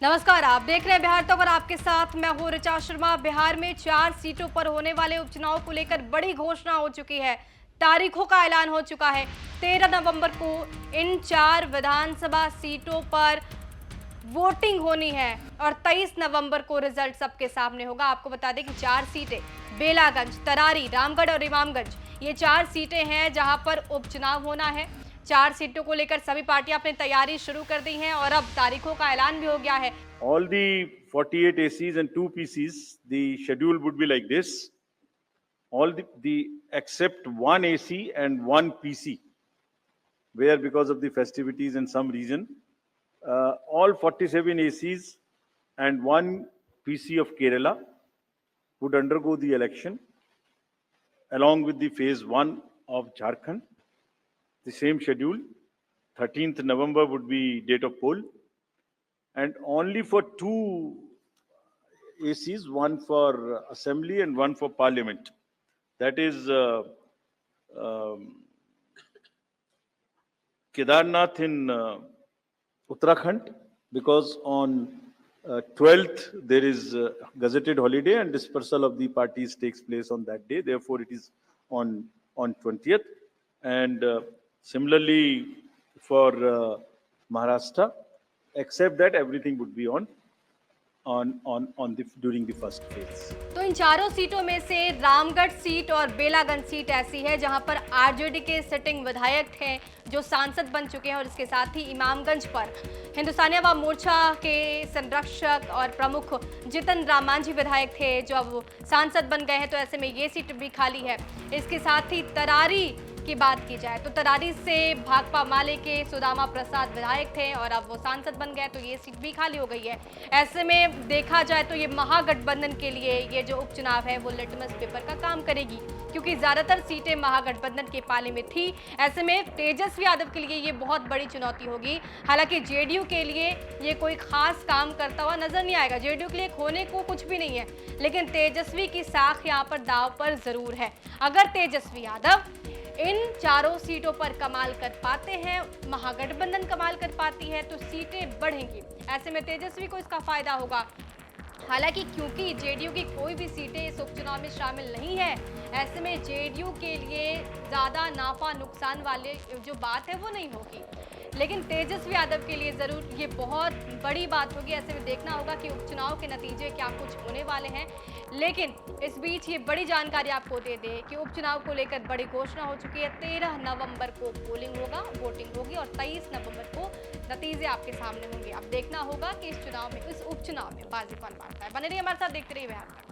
नमस्कार, आप देख रहे हैं बिहार तक और आपके साथ मैं हूं ऋचा शर्मा। बिहार में 4 सीटों पर होने वाले उपचुनाव को लेकर बड़ी घोषणा हो चुकी है। तारीखों का ऐलान हो चुका है। 13 नवंबर को इन 4 विधानसभा सीटों पर वोटिंग होनी है और 23 नवंबर को रिजल्ट सबके सामने होगा। आपको बता दें कि 4 सीटें बेलागंज, तरारी, रामगढ़ और इमामगंज, ये 4 सीटें हैं जहां पर उपचुनाव होना है। 4 सीटों को लेकर सभी पार्टियां अपनी तैयारी शुरू कर दी हैं और अब तारीखों का ऐलान भी हो गया है। All the 48 ACs and 2 PCs, the schedule would be like this. All the except one AC and one PC, where because of the festivities in some region, all 47 ACs and one PC of Kerala would undergo the election along with the phase 1 of Jharkhand. The same schedule, 13th November would be date of poll. And only for 2 ACs, one for assembly and one for parliament. That is Kedarnath in Uttarakhand, because on 12th there is gazetted holiday and dispersal of the parties takes place on that day. Therefore, it is on 20th. And similarly for Maharashtra, except that everything would be on the during the first phase. तो इन चारों सीटों में से Ramgarh seat और Belaganj seat ऐसी है जहां पर आरजेडी के सिटिंग विधायक हैं जो सांसद बन चुके हैं और इसके साथ ही इमामगंज पर हिंदुस्तानी अवाम मोर्चा के संरक्षक और प्रमुख जितन राम मांझी विधायक थे जो अब सांसद बन गए हैं, तो ऐसे में ये सीट भी खाली है। इसके साथ ही तरारी की बात की जाए तो तरारी से भाकपा माले के सुदामा प्रसाद विधायक थे और अब वो सांसद बन गए, तो ये सीट भी खाली हो गई है। ऐसे में देखा जाए तो ये महागठबंधन के लिए ये जो उपचुनाव है वो लिटमस पेपर का काम करेगी, क्योंकि ज्यादातर सीटें महागठबंधन के पाले में थी। ऐसे में तेजस्वी यादव के लिए ये बहुत बड़ी चुनौती होगी। हालांकि जेडीयू के लिए ये कोई खास काम करता हुआ नजर नहीं आएगा, जेडीयू के लिए खोने को कुछ भी नहीं है, लेकिन तेजस्वी की साख यहाँ पर दाव पर जरूर है। अगर तेजस्वी यादव इन चारों सीटों पर कमाल कर पाते हैं, महागठबंधन कमाल कर पाती है, तो सीटें बढ़ेंगी। ऐसे में तेजस्वी को इसका फायदा होगा। हालांकि क्योंकि जेडीयू की कोई भी सीटें इस उपचुनाव में शामिल नहीं है, ऐसे में जेडीयू के लिए ज्यादा नाफा नुकसान वाले जो बात है वो नहीं होगी, लेकिन तेजस्वी यादव के लिए जरूर ये बहुत बड़ी बात होगी। ऐसे में देखना होगा कि उपचुनाव के नतीजे क्या कुछ होने वाले हैं। लेकिन इस बीच ये बड़ी जानकारी आपको दे दे कि उपचुनाव को लेकर बड़ी घोषणा हो चुकी है। 13 नवंबर को पोलिंग होगा, वोटिंग होगी और 23 नवंबर को नतीजे आपके सामने होंगे। अब देखना होगा कि इस उपचुनाव में बाजी कौन मारता है। बने रहिए हमारे साथ, देखते रहिए बिहार।